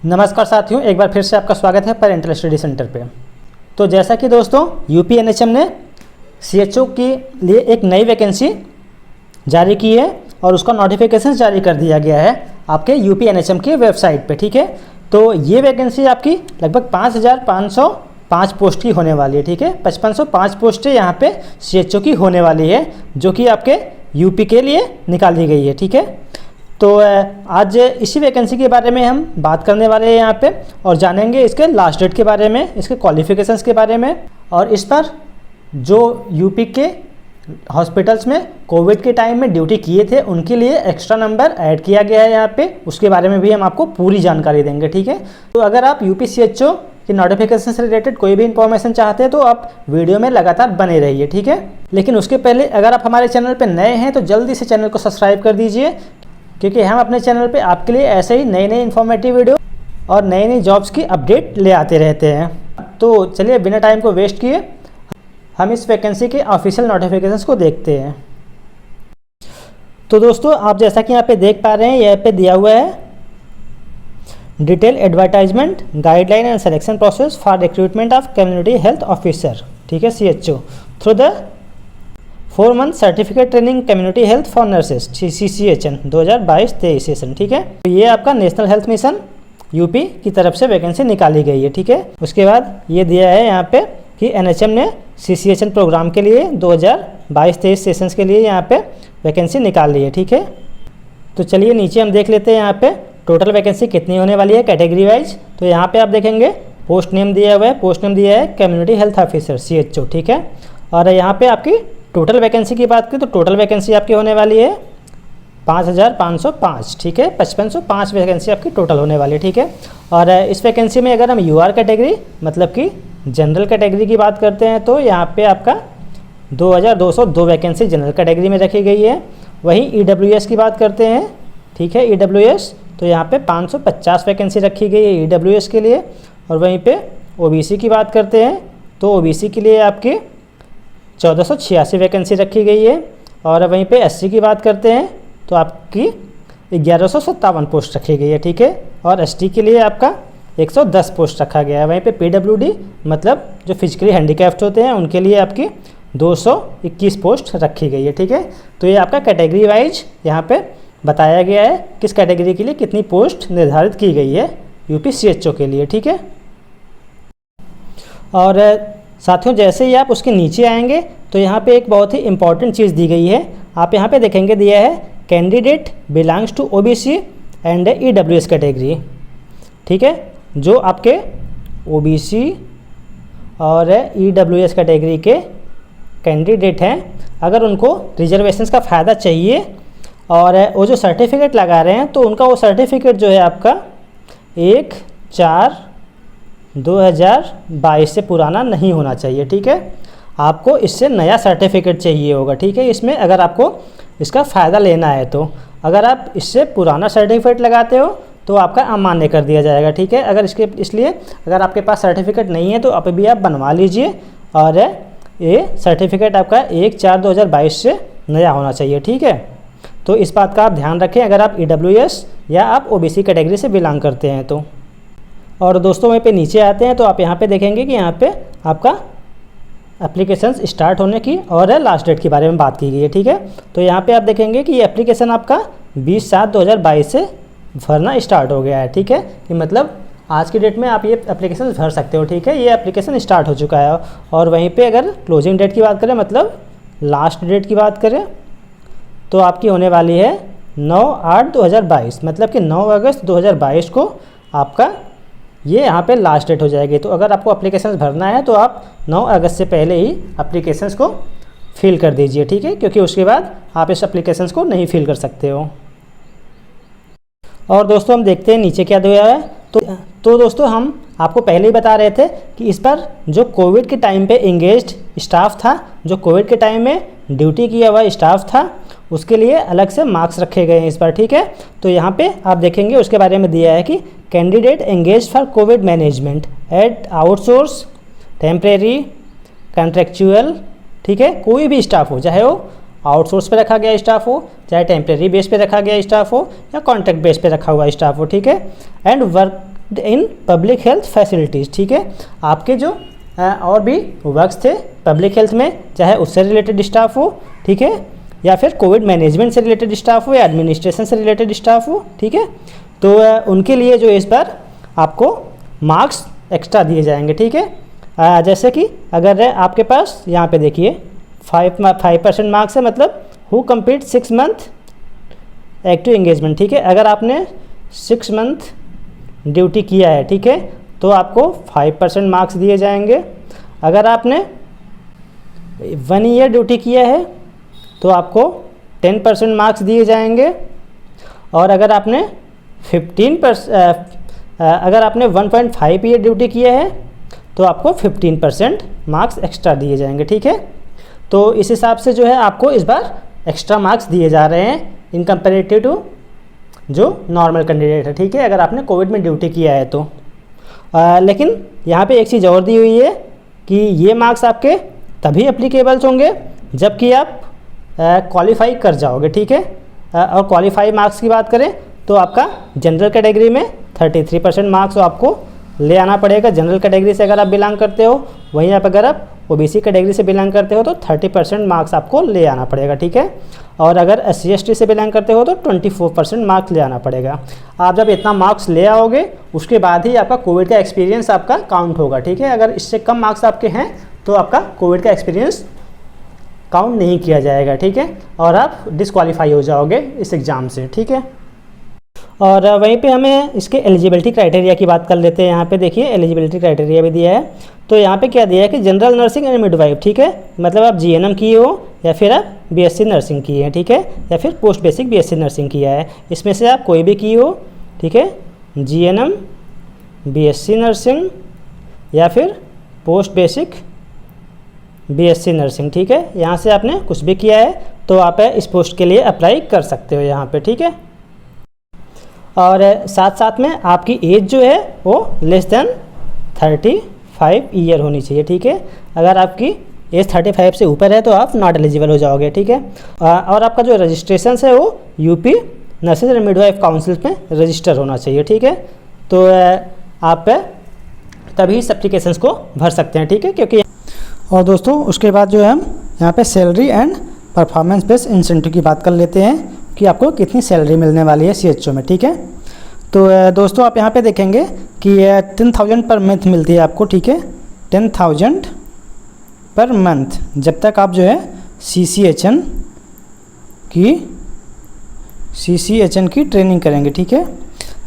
नमस्कार साथियों, एक बार फिर से आपका स्वागत है पेरेंटल स्टडी सेंटर पे। तो जैसा कि दोस्तों यूपी एनएचएम ने सीएचओ के लिए एक नई वैकेंसी जारी की है और उसका नोटिफिकेशन जारी कर दिया गया है आपके यूपी एनएचएम की वेबसाइट पे। ठीक है, तो ये वैकेंसी आपकी लगभग 5505 पोस्ट की होने वाली है। ठीक है, 5505 पोस्टें यहाँ पे सीएचओ की होने वाली है जो कि आपके यूपी के लिए निकाली गई है। ठीक है, तो आज इसी वैकेंसी के बारे में हम बात करने वाले हैं यहाँ पे और जानेंगे इसके लास्ट डेट के बारे में, इसके क्वालिफिकेशंस के बारे में, और इस पर जो यूपी के हॉस्पिटल्स में कोविड के टाइम में ड्यूटी किए थे उनके लिए एक्स्ट्रा नंबर ऐड किया गया है यहाँ पे, उसके बारे में भी हम आपको पूरी जानकारी देंगे। ठीक है, तो अगर आप यूपी सीएचओ की नोटिफिकेशन से रिलेटेड कोई भी इन्फॉर्मेशन चाहते हैं तो आप वीडियो में लगातार बने रहिए। ठीक है, लेकिन उसके पहले अगर आप हमारे चैनल पर नए हैं तो जल्दी से चैनल को सब्सक्राइब कर दीजिए, क्योंकि हम अपने चैनल पे आपके लिए ऐसे ही नई नई इन्फॉर्मेटिव वीडियो और नई नई जॉब्स की अपडेट ले आते रहते हैं। तो चलिए बिना टाइम को वेस्ट किए हम इस वैकेंसी के ऑफिशियल नोटिफिकेशंस को देखते हैं। तो दोस्तों आप जैसा कि यहाँ पे देख पा रहे हैं, यहाँ पे दिया हुआ है detail advertisement guideline and selection process for recruitment of community health officer. ठीक है, CHO through the 4 month certificate training community health for nurses CCHN 2022-23 session. ठीक है, तो ये आपका नेशनल हेल्थ मिशन यूपी की तरफ से वैकेंसी निकाली गई है। ठीक है, उसके बाद ये दिया है यहाँ पे कि एनएचएम ने CCHN प्रोग्राम के लिए 2022-23 सेशंस के लिए यहाँ पे वैकेंसी निकाल ली है। ठीक है, तो चलिए नीचे हम देख लेते हैं यहाँ पे टोटल वैकेंसी कितनी होने वाली है कैटेगरी वाइज। तो यहाँ पे आप देखेंगे पोस्ट नेम दिया हुआ है, पोस्ट नेम दिया है कम्युनिटी हेल्थ ऑफिसर CHO। ठीक है, और यहाँ पे आपकी टोटल वैकेंसी की बात करें तो टोटल वैकेंसी आपकी होने वाली है 5505। ठीक है, 5505 वैकेंसी आपकी टोटल होने वाली है। ठीक है, और इस वैकेंसी में अगर हम यूआर कैटेगरी मतलब कि जनरल कैटेगरी की बात करते हैं तो यहाँ पे आपका 2202 वैकेंसी जनरल कैटेगरी में रखी गई है। वहीं EWS की बात करते हैं, ठीक है, EWS तो यहाँ पे 550 वैकेंसी रखी गई है EWS के लिए। और वहीं पे OBC की बात करते हैं तो OBC के लिए आपकी 1486 वैकेंसी रखी गई है। और वहीं पे SC की बात करते हैं तो आपकी 1157 पोस्ट रखी गई है। ठीक है, और ST के लिए आपका 110 पोस्ट रखा गया है। वहीं पे PWD मतलब जो फिजिकली हैंडीकैप्ड होते हैं उनके लिए आपकी 221 पोस्ट रखी गई है। ठीक है, तो ये आपका कैटेगरी वाइज यहाँ पे बताया गया है किस कैटेगरी के लिए कितनी पोस्ट निर्धारित की गई है यूपी CHO के लिए। ठीक है, और साथियों जैसे ही आप उसके नीचे आएंगे तो यहाँ पे एक बहुत ही इंपॉर्टेंट चीज़ दी गई है। आप यहाँ पे देखेंगे दिया है candidate belongs to OBC and EWS category. ठीक है, जो आपके OBC और EWS कैटेगरी के कैंडिडेट हैं अगर उनको रिजर्वेशंस का फ़ायदा चाहिए और वो जो सर्टिफिकेट लगा रहे हैं तो उनका वो सर्टिफिकेट जो है आपका 1/4/2022 से पुराना नहीं होना चाहिए। ठीक है, आपको इससे नया सर्टिफिकेट चाहिए होगा। ठीक है, इसमें अगर आपको इसका फ़ायदा लेना है तो अगर आप इससे पुराना सर्टिफिकेट लगाते हो तो आपका अमान्य कर दिया जाएगा। ठीक है, अगर इसलिए अगर आपके पास सर्टिफिकेट नहीं है तो अभी आप बनवा लीजिए और ये सर्टिफिकेट आपका 1/4/2022 से नया होना चाहिए। ठीक है, तो इस बात का आप ध्यान रखें अगर आप EWS या आप OBC कैटेगरी से बिलोंग करते हैं तो। और दोस्तों वहीं पे नीचे आते हैं तो आप यहाँ पे देखेंगे कि यहाँ पे आपका एप्लीकेशंस स्टार्ट होने की और लास्ट डेट के बारे में बात की गई है। ठीक है, तो यहाँ पे आप देखेंगे कि ये एप्लीकेशन आपका 20/7/2022 से भरना स्टार्ट हो गया है। ठीक है, कि मतलब आज की डेट में आप ये एप्लीकेशन भर सकते हो। ठीक है, ये एप्लीकेशन स्टार्ट हो चुका है। और वहीं पर अगर क्लोजिंग डेट की बात करें मतलब लास्ट डेट की बात करें तो आपकी होने वाली है 9/8/2022 मतलब कि 9 अगस्त 2022 को आपका ये यहाँ पे लास्ट डेट हो जाएगी। तो अगर आपको एप्लीकेशंस भरना है तो आप 9 अगस्त से पहले ही एप्लीकेशंस को फिल कर दीजिए। ठीक है, क्योंकि उसके बाद आप इस एप्लीकेशंस को नहीं फिल कर सकते हो। और दोस्तों हम देखते हैं नीचे क्या दिया है। तो दोस्तों हम आपको पहले ही बता रहे थे कि इस पर जो कोविड के टाइम पे एंगेज्ड स्टाफ था, जो कोविड के टाइम में ड्यूटी किया हुआ स्टाफ था, उसके लिए अलग से मार्क्स रखे गए हैं इस बार। ठीक है, तो यहाँ पे आप देखेंगे उसके बारे में दिया है कि candidate engage for Covid management eight outsource temporary contractual. ठीक है, कोई भी स्टाफ हो, चाहे वो आउटसोर्स पे रखा गया स्टाफ हो, चाहे टेम्परेरी बेस पे रखा गया स्टाफ हो या कॉन्ट्रैक्ट बेस पे रखा हुआ स्टाफ हो। ठीक है, and work in public health facilities, ठीक है। आपके जो और भी वर्क्स थे पब्लिक हेल्थ में, चाहे उससे रिलेटेड स्टाफ हो, ठीक है, या फिर कोविड मैनेजमेंट से रिलेटेड स्टाफ हो या एडमिनिस्ट्रेशन से रिलेटेड स्टाफ हो, ठीक है, तो उनके लिए जो इस बार आपको मार्क्स एक्स्ट्रा दिए जाएंगे, ठीक है। जैसे कि अगर आपके पास यहाँ पे देखिए 5% मार्क्स है, मतलब who complete 6 month active engagement, ठीक है। अगर आपने 6 मंथ ड्यूटी किया है, ठीक है, तो आपको 5% मार्क्स दिए जाएंगे। अगर आपने 1 ईयर ड्यूटी किया है तो आपको 10% मार्क्स दिए जाएंगे। और अगर आपने 1.5 ईयर ड्यूटी किया है तो आपको 15% मार्क्स एक्स्ट्रा दिए जाएंगे, ठीक है। तो इस हिसाब से जो है आपको इस बार एक्स्ट्रा मार्क्स दिए जा रहे हैं इन कंपेरेटिव टू जो नॉर्मल कैंडिडेट है, ठीक है, अगर आपने कोविड में ड्यूटी किया है तो। लेकिन यहाँ पे एक चीज़ और दी हुई है कि ये मार्क्स आपके तभी एप्लीकेबल्स होंगे जबकि आप क्वालिफाई कर जाओगे, ठीक है। और क्वालिफाई मार्क्स की बात करें तो आपका जनरल कैटेगरी में 33% मार्क्स आपको ले आना पड़ेगा। जनरल कैटेगरी से अगर आप बिलोंग करते हो, वहीं आप अगर आप ओबीसी कैटेगरी से बिलोंग करते हो तो 30% मार्क्स आपको ले आना पड़ेगा, ठीक है। और अगर SC/ST से बिलोंग करते हो तो 24% मार्क्स ले आना पड़ेगा। आप जब इतना मार्क्स ले आओगे उसके बाद ही आपका कोविड का एक्सपीरियंस आपका काउंट होगा, ठीक है। अगर इससे कम मार्क्स आपके हैं तो आपका कोविड का एक्सपीरियंस काउंट नहीं किया जाएगा, ठीक है, और आप डिस्क्वालीफाई हो जाओगे इस एग्ज़ाम से, ठीक है। और वहीं पे हमें इसके एलिजिबिलिटी क्राइटेरिया की बात कर लेते हैं। यहाँ पे देखिए एलिजिबिलिटी क्राइटेरिया भी दिया है। तो यहाँ पे क्या दिया है कि जनरल नर्सिंग एंड मिडवाइफ, ठीक है, मतलब आप GNM किए हो या फिर आप BSc नर्सिंग किए हैं, ठीक है, या फिर पोस्ट बेसिक BSc नर्सिंग किया है, इसमें से आप कोई भी किए हो, ठीक है, GNM, BSc नर्सिंग या फिर पोस्ट बेसिक BSc नर्सिंग, ठीक है, यहाँ से आपने कुछ भी किया है तो आप इस पोस्ट के लिए अप्लाई कर सकते हो यहाँ पे, ठीक है। और साथ साथ में आपकी एज जो है वो लेस देन 35 ईयर होनी चाहिए, ठीक है। अगर आपकी एज 35 से ऊपर है तो आप नॉट एलिजिबल हो जाओगे, ठीक है। और आपका जो रजिस्ट्रेशन है वो UP nurses and midwife council में रजिस्टर होना चाहिए, ठीक है। तो आप तभी इस एप्लीकेशंस को भर सकते हैं, ठीक है, क्योंकि और दोस्तों उसके बाद जो है हम यहाँ पे salary and performance based incentive की बात कर लेते हैं कि आपको कितनी सैलरी मिलने वाली है CHO में, ठीक है। तो दोस्तों आप यहाँ पे देखेंगे कि 10,000 पर मंथ मिलती है आपको, ठीक है, 10,000 पर मंथ जब तक आप जो है CCHN की ट्रेनिंग करेंगे, ठीक है।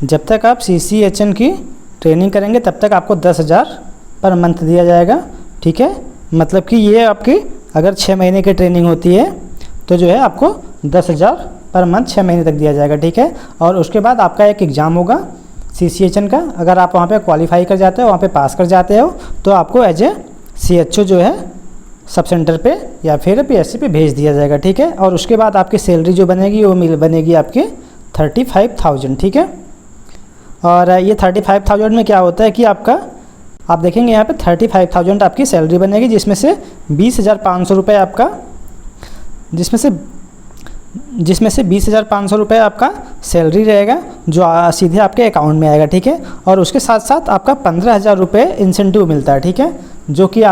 जब तक आप CCHN की ट्रेनिंग करेंगे तब तक आपको 10,000 पर मंथ दिया जाएगा, ठीक है। मतलब कि ये आपकी अगर 6 महीने की ट्रेनिंग होती है तो जो है आपको 10,000 पर मंथ 6 महीने तक दिया जाएगा, ठीक है। और उसके बाद आपका एक एग्ज़ाम होगा CCHN का, अगर आप वहाँ पे क्वालिफाई कर जाते हो, वहाँ पे पास कर जाते हो तो आपको एज ए CHO जो है सब सेंटर पे या फिर PSC पे भेज दिया जाएगा, ठीक है। और उसके बाद आपकी सैलरी जो बनेगी वो बनेगी आपकी 35,000, ठीक है। और ये 35,000 में क्या होता है कि आपका आप देखेंगे यहाँ पे 35,000 आपकी सैलरी बनेगी, जिसमें से 20,500 रुपये आपका जिसमें से 20,500 रुपये आपका सैलरी रहेगा जो सीधे आपके अकाउंट में आएगा, ठीक है। और उसके साथ साथ आपका 15,000 रुपये इंसेंटिव मिलता है, ठीक है, जो कि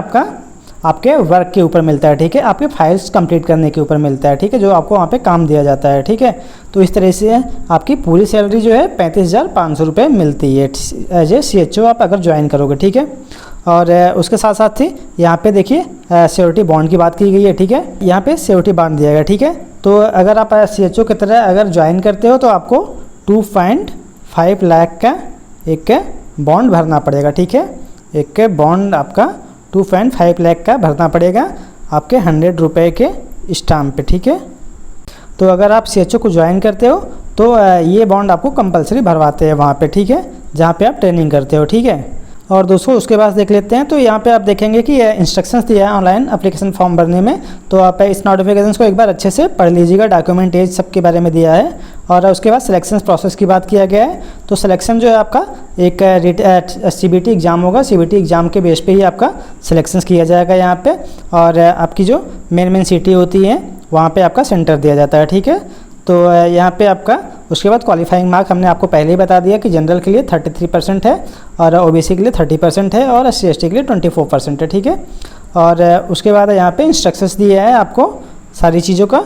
आपके वर्क के ऊपर मिलता है, ठीक है, आपके फाइल्स कंप्लीट करने के ऊपर मिलता है, ठीक है, जो आपको वहाँ पे काम दिया जाता है, ठीक है। तो इस तरह से आपकी पूरी सैलरी जो है 35,500 रुपये मिलती है एज ए CHO आप अगर ज्वाइन करोगे, ठीक है। और उसके साथ साथ ही यहाँ पे देखिए सिक्योरिटी बॉन्ड की बात की गई है, ठीक है, यहाँ पे सिक्योरिटी बॉन्ड दिया गया, ठीक है। तो अगर आप CHO की तरह अगर ज्वाइन करते हो तो आपको 2.5 लाख का एक बॉन्ड भरना पड़ेगा, ठीक है। एक बॉन्ड आपका 2.5 लाख का भरना पड़ेगा आपके 100 रुपये के स्टाम्प पे, ठीक है। तो अगर आप CHO को ज्वाइन करते हो तो ये बॉन्ड आपको कंपलसरी भरवाते हैं वहाँ पे, ठीक है, जहाँ पे आप ट्रेनिंग करते हो, ठीक है। और दोस्तों उसके बाद देख लेते हैं, तो यहाँ पे आप देखेंगे कि इंस्ट्रक्शंस दिया है ऑनलाइन एप्लीकेशन फॉर्म भरने में, तो आप इस नोटिफिकेशंस को एक बार अच्छे से पढ़ लीजिएगा, डॉक्यूमेंट एज सब के बारे में दिया है। और उसके बाद सिलेक्शन प्रोसेस की बात किया गया है, तो सिलेक्शन जो है आपका एक CBT एग्ज़ाम होगा, CBT एग्ज़ाम के बेस पे ही आपका सिलेक्शन किया जाएगा यहाँ पे। और आपकी जो मेन सिटी होती है वहाँ पे आपका सेंटर दिया जाता है, ठीक है। तो यहाँ पे आपका उसके बाद क्वालिफाइंग मार्क हमने आपको पहले ही बता दिया कि जनरल के लिए 33% है और ओबीसी के लिए 30% है और SC/ST के लिए 24% है, ठीक है। और उसके बाद यहाँ पे इंस्ट्रक्शंस दिए हैं आपको सारी चीज़ों का।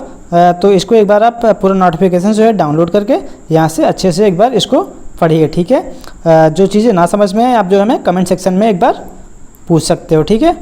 तो इसको एक बार आप पूरा नोटिफिकेशन जो है डाउनलोड करके यहाँ से अच्छे से एक बार इसको पढ़िए, ठीक है। जो चीज़ें ना समझ में आए आप जो हमें कमेंट सेक्शन में एक बार पूछ सकते हो, ठीक है।